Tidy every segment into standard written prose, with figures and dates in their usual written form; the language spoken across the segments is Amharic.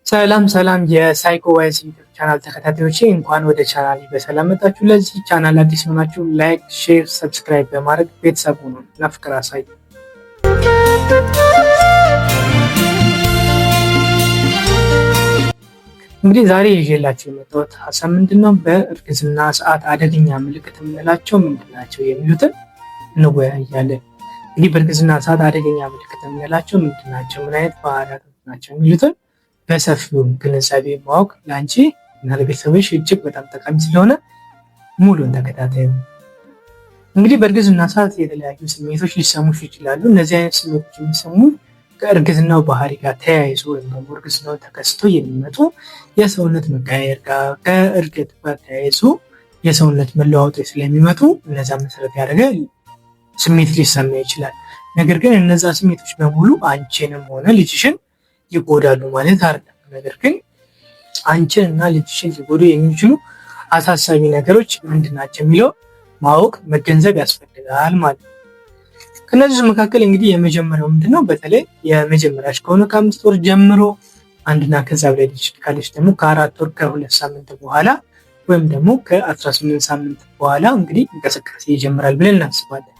ሰላም ሰላም የሳይኮ ዋይዝ ዩቲዩብ ቻናል ተከታታዮች እንኳን ወደ ቻናሌ በሰላም መጣችሁ። ለዚህ ቻናል አዲስ ሆናችሁ ላይክ፣ ሼር፣ ሰብስክራይብ በማድረግ ቤተሰብ ሁኑ እና ፍቅር አሳዩ። እንግዲህ ዛሬ ይዤላችሁ የመጣሁት ሀሳብ ምንድነው፣ በእርግዝና ሰዓት አደገኛ ምልክት የምንላቸው ምንድናቸው የሚሉትን እንወያያለን። እንግዲህ በእርግዝና ሰዓት አደገኛ ምልክት የምንላቸው ምንድናቸው፣ ምን አይነት ባህሪያት ናቸው የሚሉትን በሰፊው ግንዛቤ ማወቅ ለአንቺ እና ለቤተሰቦች እጅግ በጣም ጠቃሚ ስለሆነ ሙሉን ተከታታዩ። እንግዲህ በእርግዝና ሰዓት የተለያዩ ስሜቶች ሊሰሙሽ ይችላሉ። እነዚህ አይነት ስሜቶች የሚሰሙ ከእርግዝናው ባህሪ ጋር ተያይዞ ወይም ደግሞ እርግዝናው ተከስቶ የሚመጡ የሰውነት መቀያየር ጋር ከእርግጥ ጋር ተያይዞ የሰውነት መለዋወጦች ስለሚመጡ እነዛ መሰረት ያደረገ ስሜት ሊሰማ ይችላል። ነገር ግን እነዛ ስሜቶች በሙሉ አንቺንም ሆነ ልጅሽን ይጎዳሉ ማለት አይደለም። ነገር ግን አንቺን እና ልጅሽን ሊጎዱ የሚችሉ አሳሳቢ ነገሮች ምንድናቸው የሚለው ማወቅ መገንዘብ ያስፈልጋል ማለት ነው። ከነዚህ መካከል እንግዲህ የመጀመሪያው ምንድነው፣ በተለይ የመጀመሪያሽ ከሆነ ከ5 ወር ጀምሮ አንድና ከዛ በላይ ልጅ ካለች ደግሞ ከ4 ወር ከ2 ሳምንት በኋላ ወይም ደግሞ ከ18 ሳምንት በኋላ እንግዲህ እንቅስቃሴ ይጀምራል ብለን እናስባለን።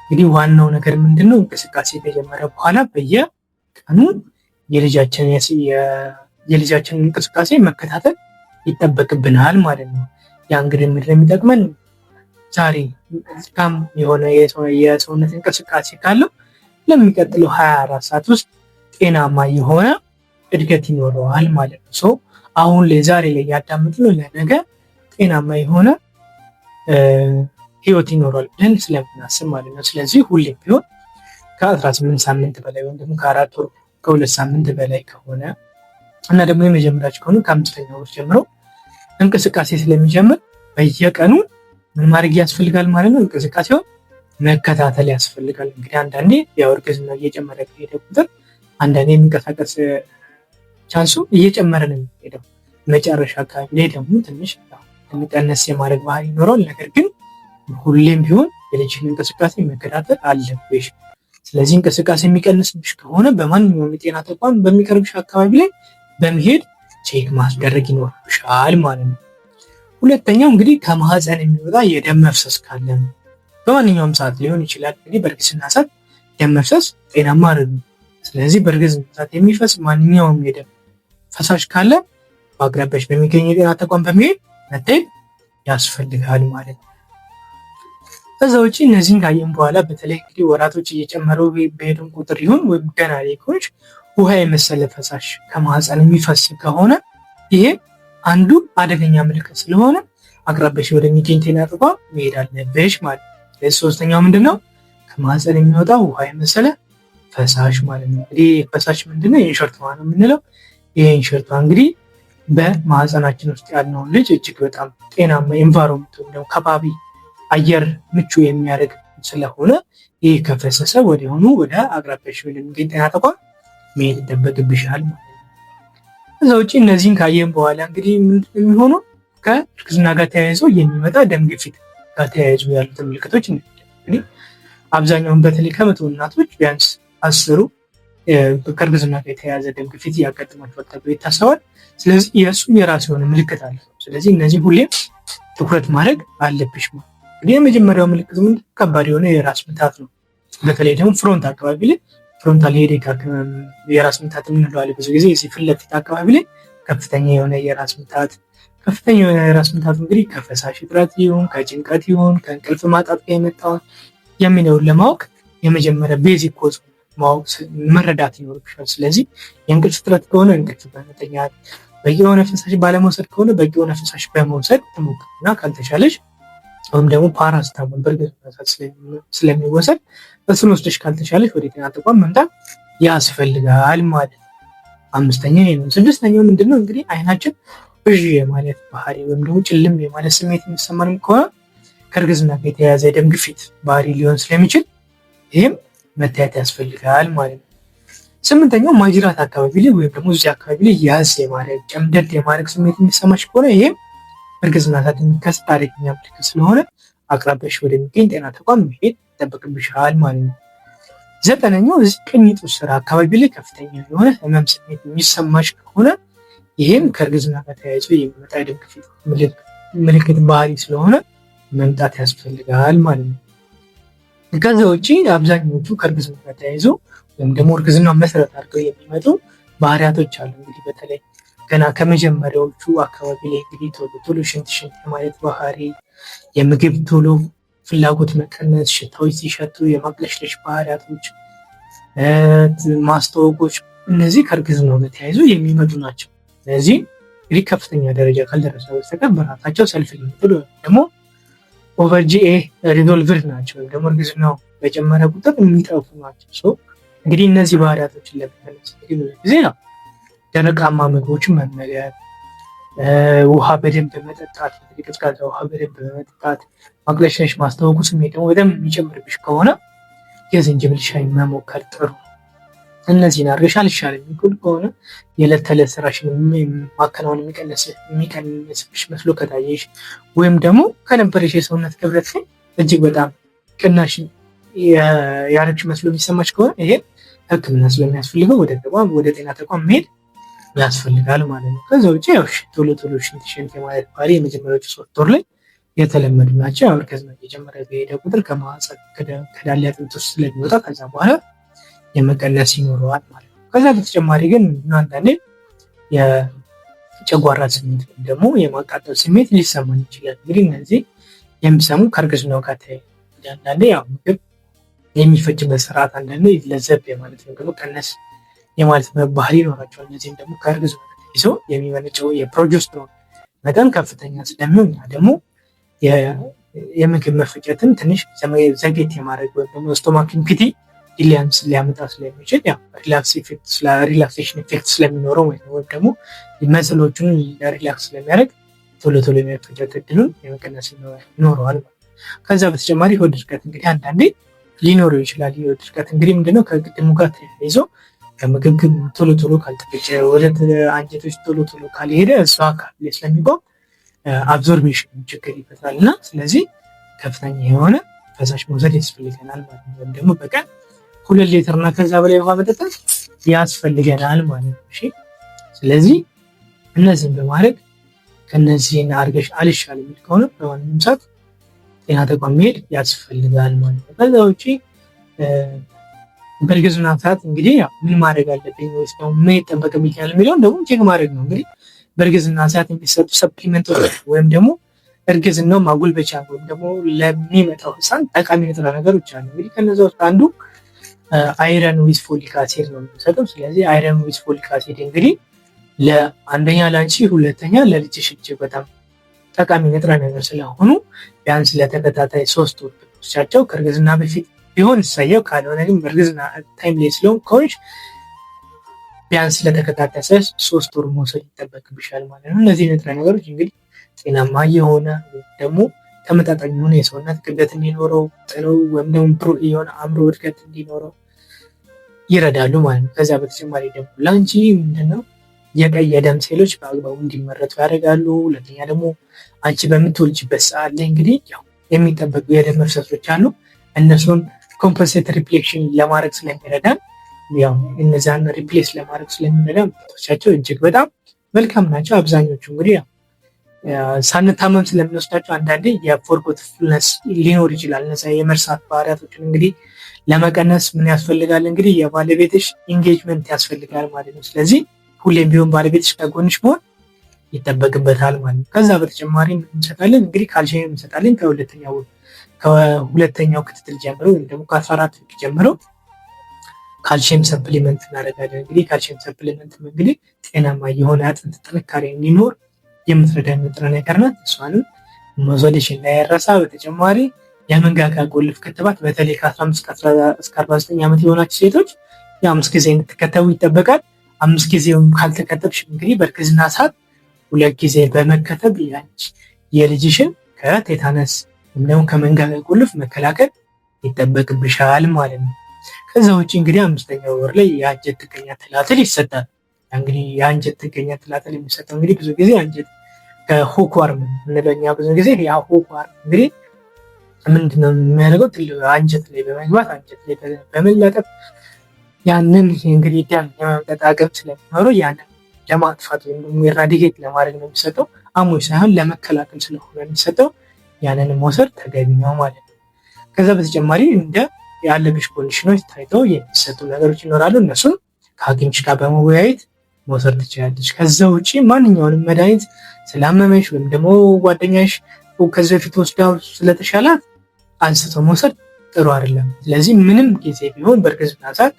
እንግዲህ ዋናው ነገር ምንድነው፣ እንቅስቃሴ ከጀመረ በኋላ በየቀኑ የልጃችንን እንቅስቃሴ መከታተል ይጠበቅብናል ማለት ነው። ያ እንግዲህ ምንድን ነው የሚጠቅመን፣ ዛሬ መልካም የሆነ የሰውነት እንቅስቃሴ ካለው ለሚቀጥለው 24 ሰዓት ውስጥ ጤናማ የሆነ እድገት ይኖረዋል ማለት ነው። አሁን ላይ ዛሬ ላይ ያዳምጥነው ለነገ ጤናማ የሆነ ህይወት ይኖረዋል ብለን ስለምናስብ ማለት ነው። ስለዚህ ሁሌም ቢሆን ከ18 ሳምንት በላይ ወይም ደግሞ ከ4 ወር ከ2 ሳምንት በላይ ከሆነ እና ደግሞ የመጀመሪያችሁ ከሆነ ከ5ኛ ወር ጀምሮ እንቅስቃሴ ስለሚጀምር በየቀኑ ምን ማድረግ ያስፈልጋል ማለት ነው፣ እንቅስቃሴውን መከታተል ያስፈልጋል። እንግዲህ አንዳንዴ ያው እርግዝና እየጨመረ ከሄደ ቁጥር አንዳንዴ የሚንቀሳቀስ ቻንሱ እየጨመረ ነው የሚሄደው። መጨረሻ አካባቢ ላይ ደግሞ ትንሽ የሚቀነስ የማድረግ ባህሪ ይኖረዋል። ነገር ግን ሁሌም ቢሆን የልጅን እንቅስቃሴ መከታተል አለብሽ። ስለዚህ እንቅስቃሴ የሚቀንስብሽ ከሆነ በማንኛውም የጤና ተቋም በሚቀርብሽ አካባቢ ላይ በመሄድ ቼክ ማስደረግ ይኖርብሻል ማለት ነው። ሁለተኛው እንግዲህ ከማህፀን የሚወጣ የደም መፍሰስ ካለ ነው። በማንኛውም ሰዓት ሊሆን ይችላል። እንግዲህ በእርግዝና ሰዓት ደም መፍሰስ ጤናማ አይደለም። ስለዚህ በእርግዝና ሰዓት የሚፈስ ማንኛውም የደም ፈሳሽ ካለ በአቅራቢያሽ በሚገኝ የጤና ተቋም በመሄድ መታየት ያስፈልጋል ማለት ነው። ከዛ ውጪ እነዚህን ካየን በኋላ በተለይ እንግዲህ ወራቶች እየጨመሩ በሄዱን ቁጥር ይሁን ወይም ገና ላይ ከሆንሽ ውሃ የመሰለ ፈሳሽ ከማህፀን የሚፈስ ከሆነ ይሄ አንዱ አደገኛ ምልክት ስለሆነ አቅራቢያሽ ወደሚገኝ ጤና ተቋም መሄድ አለብሽ ማለት ነው። ስለዚህ ሶስተኛው ምንድነው፣ ከማህፀን የሚወጣ ውሃ የመሰለ ፈሳሽ ማለት ነው። እንግዲህ ፈሳሽ ምንድነው፣ የእንሽርት ውሃ ነው የምንለው። ይሄ እንሽርት ውሃ እንግዲህ በማህፀናችን ውስጥ ያለውን ልጅ እጅግ በጣም ጤናማ ኤንቫይሮንመንት ወይም ደግሞ ከባቢ አየር ምቹ የሚያደርግ ስለሆነ ይህ ከፈሰሰ ወዲያውኑ ወደ አቅራቢያሽ ወደሚገኝ ጤና ተቋም መሄድ ይጠበቅብሻል ማለት ነው። ከዛ ውጭ እነዚህን ካየን በኋላ እንግዲህ ምንድነው የሚሆነው፣ ከእርግዝና ጋር ተያይዞ የሚመጣ ደም ግፊት ጋር ተያይዞ ያሉት ምልክቶች እንግዲህ አብዛኛውን በተለይ ከመቶ እናቶች ቢያንስ 10 ከእርግዝና ጋር የተያያዘ ደም ግፊት ያጋጥማቸዋል ተብሎ ይታሰባል። ስለዚህ የእሱ የራሱ የሆነ ምልክት አለ። ስለዚህ እነዚህ ሁሌም ትኩረት ማድረግ አለብሽ ማለት ነው። እንግዲህ የመጀመሪያው ምልክት ምንድን ከባድ የሆነ የራስ ምታት ነው። በተለይ ደግሞ ፍሮንት አካባቢ ላይ ፍሮንታል ሄዴክ የራስ ምታት የምንለው አለ። ብዙ ጊዜ እዚህ ፊት ለፊት አካባቢ ላይ ከፍተኛ የሆነ የራስ ምታት እንግዲህ ከፈሳሽ እጥረት ይሁን ከጭንቀት ይሁን ከእንቅልፍ ማጣት ጋር የመጣውን የሚለውን ለማወቅ የመጀመሪያ ቤዚክ ኮዝ ማወቅ መረዳት ይኖርብሻል። ስለዚህ የእንቅልፍ እጥረት ከሆነ እንቅልፍ በመተኛት፣ በቂ የሆነ ፈሳሽ ባለመውሰድ ከሆነ በቂ የሆነ ፈሳሽ በመውሰድ ትሞክሪና ካልተሻለሽ ወይም ደግሞ ፓራስታሞል በእርግዝና ሰዓት ስለሚወሰድ እሱን ወስደሽ ካልተሻለሽ ወደ ጤና ተቋም መምጣት ያስፈልጋል ማለት ነው። አምስተኛ ይሄ ነው። ስድስተኛው ምንድነው እንግዲህ አይናችን ብዥ የማለት ባህሪ ወይም ደግሞ ጭልም የማለት ስሜት የሚሰማንም ከሆነ ከእርግዝና ጋር የተያያዘ የደም ግፊት ባህሪ ሊሆን ስለሚችል ይህም መታየት ያስፈልጋል ማለት ነው። ስምንተኛው ማጅራት አካባቢ ላይ ወይም ደግሞ እዚህ አካባቢ ላይ ያዝ የማድረግ ጨምደድ የማድረግ ስሜት የሚሰማሽ ከሆነ ይህም እርግዝና ሰዓት የሚከሰት አደገኛ ምልክት ስለሆነ አቅራቢያሽ ወደሚገኝ ጤና ተቋም መሄድ ይጠበቅብሻል ማለት ነው። ዘጠነኛው እዚህ ቅኝጡ ስራ አካባቢ ላይ ከፍተኛ የሆነ ህመም ስሜት የሚሰማሽ ከሆነ ይህም ከእርግዝና ጋር ተያይዞ የሚመጣ የደም ግፊት ምልክት ባህሪ ስለሆነ መምጣት ያስፈልጋል ማለት ነው። ከዛ ውጭ አብዛኞቹ ከእርግዝና ጋር ተያይዞ ወይም ደግሞ እርግዝና መሰረት አድርገው የሚመጡ ባህሪያቶች አሉ። እንግዲህ በተለይ ገና ከመጀመሪያዎቹ አካባቢ ላይ እንግዲህ ቶሎ ቶሎ ሽንት የማለት ባህሪ፣ የምግብ ቶሎ ፍላጎት መቀነስ፣ ሽታዎች ሲሸቱ የማቅለሽለሽ ባህሪያቶች፣ ማስታወቆች፣ እነዚህ ከእርግዝናው ጋር ተያይዞ የሚመጡ ናቸው። ስለዚህ እንግዲህ ከፍተኛ ደረጃ ካልደረሰ በስተቀር በራሳቸው ሰልፍ ሊሚትድ ወይም ደግሞ ኦቨር ጂኤ ሪዞልቭድ ናቸው ወይም ደግሞ እርግዝናው በጨመረ ቁጥር የሚጠፉ ናቸው። እንግዲህ እነዚህ ባህሪያቶችን ለመቀነስ ብዙ ጊዜ ነው ደረቃማ ምግቦችን መመገብ፣ ውሃ በደንብ በመጠጣት፣ ቀዝቃዛ ውሃ በደንብ በመጠጣት፣ ማቅለሽለሽ፣ ማስታወቁ ስሜት ደግሞ በደንብ የሚጨምርብሽ ከሆነ የዝንጅብል ሻይ መሞከር ጥሩ። እነዚህን አድርገሽ አልሻል የሚጎል ከሆነ የዕለት ተዕለት ስራሽን ማከናወን የሚቀንስብሽ መስሎ ከታየሽ ወይም ደግሞ ከነበረሽ የሰውነት ክብደት ላይ እጅግ በጣም ቅናሽ ያረግሽ መስሎ የሚሰማች ከሆነ ይሄን ሕክምና ስለሚያስፈልገው ወደ ጤና ተቋም መሄድ ያስፈልጋል ማለት ነው። ከዛ ውጭ ያው ቶሎ ቶሎ ሽንት የማለት ባህሪ የመጀመሪያዎቹ 3 ወር ላይ የተለመዱ ናቸው። ያው እርግዝና እየጨመረ በሄደ ቁጥር ከማህፀን ከዳሌ አጥንት ውስጥ ስለሚወጣ ከዛ በኋላ የመቀነስ ይኖረዋል ማለት ነው። ከዛ በተጨማሪ ግን አንዳንዴ የጨጓራ ስሜት ወይም ደግሞ የማቃጠል ስሜት ሊሰማን ይችላል። እንግዲህ እነዚህ የሚሰሙ ከእርግዝናው ጋር አንዳንዴ ያው ምግብ የሚፈጭበት ስርዓት አንዳንዴ ለዘብ የማለት ነው ደግሞ ቀነስ የማለት ባህሪ ይኖራቸዋል። እነዚህም ደግሞ ከእርግዝና ጋር ተያይዞ የሚመነጨው የፕሮጀስትሮን መጠን ከፍተኛ ስለሚሆን ደግሞ የምግብ መፈጨትን ትንሽ ዘጌት የማድረግ ወይም ደግሞ ስቶማክ ኢምፒቲ ዲሊያንስ ሊያመጣ ስለሚችል ሪላክሴሽን ኢፌክት ስለሚኖረው ወይም ደግሞ መስሎቹን ሪላክስ ስለሚያደርግ ቶሎ ቶሎ የመፈጨት እድሉን የመቀነስ ይኖረዋል። ከዛ በተጨማሪ ሆድ ድርቀት እንግዲህ አንዳንዴ ሊኖረው ይችላል። የሆድ ድርቀት እንግዲህ ምንድነው ከቅድሙ ጋር ተያይዞ ከምግብ ቶሎ ቶሎ ካልተፈጨ ወደ አንጀቶች ቶሎ ቶሎ ካልሄደ እሷ አካባቢ ላይ ስለሚቆም አብዞርቤሽን ችግር ይፈጥራል እና ስለዚህ ከፍተኛ የሆነ ፈሳሽ መውሰድ ያስፈልገናል ማለት ነው። ወይም ደግሞ በቀን 2 ሊትር እና ከዛ በላይ ውሃ መጠጣት ያስፈልገናል ማለት ነው። እሺ ስለዚህ እነዚህን በማድረግ ከነዚህን አድርገሽ አልሻል የሚል ከሆነ በማንኛውም ሰዓት ጤና ተቋም መሄድ ያስፈልጋል ማለት ነው። ከዛ ውጭ በእርግዝና ሰዓት እንግዲህ ምን ማድረግ አለብኝ ወይስ ነው ምን ይጠበቅብኛል የሚለውን ደግሞ ቼክ ማድረግ ነው። እንግዲህ በእርግዝና ሰዓት የሚሰጡ ሰፕሊመንቶች ወይም ደግሞ እርግዝናው ማጎልበቻ ወይም ደግሞ ለሚመጣው ህፃን ጠቃሚ ንጥረ ነገሮች አሉ። እንግዲህ ከነዛ ውስጥ አንዱ አይረን ዊዝ ፎሊክ አሲድ ነው የሚሰጠው። ስለዚህ አይረን ዊዝ ፎሊክ አሲድ እንግዲህ ለአንደኛ ላንቺ፣ ሁለተኛ ለልጅሽ እጅግ በጣም ጠቃሚ ንጥረ ነገር ስለሆኑ ቢያንስ ለተከታታይ 3 ወር ብትወስጃቸው ከእርግዝና በፊት ቢሆን እሰየው፣ ካልሆነ ግን በእርግዝና ታይም ላይ ስለሆን ከሆንሽ ቢያንስ ለተከታታይ 3 ወር መውሰድ ይጠበቅብሻል ማለት ነው። እነዚህ ንጥረ ነገሮች እንግዲህ ጤናማ የሆነ ደግሞ ተመጣጣኝ የሆነ የሰውነት ክብደት እንዲኖረው ጥሩ ወይም ደግሞ ብሩህ የሆነ አእምሮ እድገት እንዲኖረው ይረዳሉ ማለት ነው። ከዛ በተጨማሪ ደግሞ ላንቺ ምንድነው የቀይ የደም ሴሎች በአግባቡ እንዲመረቱ ያደርጋሉ። ሁለተኛ ደግሞ አንቺ በምትወልጅበት ሰዓት ላይ እንግዲህ ያው የሚጠበቁ የደም መፍሰሶች አሉ። እነሱን ኮምፐንሴት ሪፕሌክሽን ለማድረግ ስለሚረዳን ያው እነዛን ሪፕሌስ ለማድረግ ስለሚረዳን ቶቻቸው እጅግ በጣም መልካም ናቸው። አብዛኞቹ እንግዲህ ሳንታመም ስለምንወስዳቸው አንዳንዴ የፎርጎትፉልነስ ሊኖር ይችላል። እነዛ የመርሳት ባህሪያቶችን እንግዲህ ለመቀነስ ምን ያስፈልጋል? እንግዲህ የባለቤትሽ ኢንጌጅመንት ያስፈልጋል ማለት ነው። ስለዚህ ሁሌም ቢሆን ባለቤትሽ ከጎንሽ መሆን ይጠበቅበታል ማለት ነው። ከዛ በተጨማሪ እንሰጣለን እንግዲህ ካልሲየም እንሰጣለን ከሁለተኛው ክትትል ጀምሮ ወይም ደግሞ ከ14 ዊክ ጀምሮ ካልሲየም ሰፕሊመንት እናደርጋለን። እንግዲህ ካልሲየም ሰፕሊመንት እንግዲህ ጤናማ የሆነ አጥንት ጥንካሬ እንዲኖር የምትረዳ ንጥረ ነገር ናት። እሷንም መውሰድሽ እንዳይረሳ። በተጨማሪ የመንጋጋ ቁልፍ ክትባት በተለይ ከ15 እስከ 49 ዓመት የሆናችሁ ሴቶች የ5 ጊዜ እንድትከተቡ ይጠበቃል። 5 ጊዜውን ካልተከተብሽ እንግዲህ በእርግዝና ሰዓት 2 ጊዜ በመከተብ የልጅሽን ከቴታነስ ወይም ደግሞ ከመንጋጋ ቁልፍ መከላከል ይጠበቅብሻል ማለት ነው። ከዛ ውጭ እንግዲህ 5ኛው ወር ላይ የአንጀት ጥገኛ ትላትል ይሰጣል። እንግዲህ የአንጀት ጥገኛ ትላትል የሚሰጠው እንግዲህ ብዙ ጊዜ አንጀት ከሆክዋርም እንለኛ ብዙ ጊዜ ያ ሆክዋርም እንግዲህ ምንድነው የሚያደርገው? አንጀት ላይ በመግባት አንጀት ላይ በመላጠፍ ያንን እንግዲህ ደም የማምጠጥ አቅም ስለሚኖረው ያንን ለማጥፋት ወይም ደግሞ ኤራዲኬት ለማድረግ ነው የሚሰጠው፣ አሞች ሳይሆን ለመከላከል ስለሆነ የሚሰጠው ያንን መውሰድ ተገቢ ነው ማለት ነው። ከዛ በተጨማሪ እንደ ያለብሽ ኮንዲሽኖች ታይተው የሚሰጡ ነገሮች ይኖራሉ። እነሱም ከሐኪምሽ ጋር በመወያየት መውሰድ ትችላለች። ከዛ ውጭ ማንኛውንም መድኃኒት ስላመመሽ ወይም ደግሞ ጓደኛሽ ከዚህ በፊት ወስዳው ስለተሻላት አንስቶ መውሰድ ጥሩ አይደለም። ስለዚህ ምንም ጊዜ ቢሆን በእርግዝና ሰዓት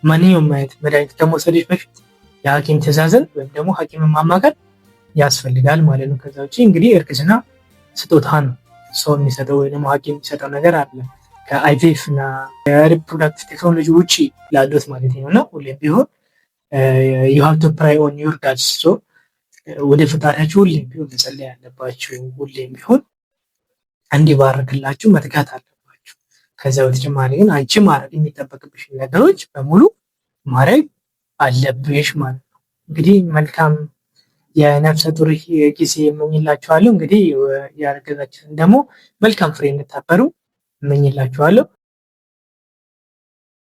ማንኛውም አይነት መድኃኒት ከመውሰድሽ በፊት የሐኪም ትዕዛዝን ወይም ደግሞ ሐኪምን ማማከር ያስፈልጋል ማለት ነው። ከዛ ውጭ እንግዲህ እርግዝና ስጦታ ነው ሰው የሚሰጠው ወይ ደግሞ ሐኪም የሚሰጠው ነገር አለ ከአይቪኤፍ እና የሪፕሮዳክቲቭ ቴክኖሎጂ ውጭ ላሉት ማለት ነው። እና ሁሌም ቢሆን you have to pray on your God so ወደ ፈጣሪያችሁ ሁሌም ቢሆን መጸለይ ያለባችሁ፣ ሁሌም ቢሆን እንዲባርክላችሁ መትጋት አለባችሁ። ከዛ በተጨማሪ ግን አንቺ ማድረግ የሚጠበቅብሽ ነገሮች በሙሉ ማድረግ አለብሽ ማለት ነው። እንግዲህ መልካም የነፍሰ ጡር ጊዜ እመኝላችኋለሁ። እንግዲህ ያረገዛችሁትን ደግሞ መልካም ፍሬ እንድታፈሩ እመኝላችኋለሁ።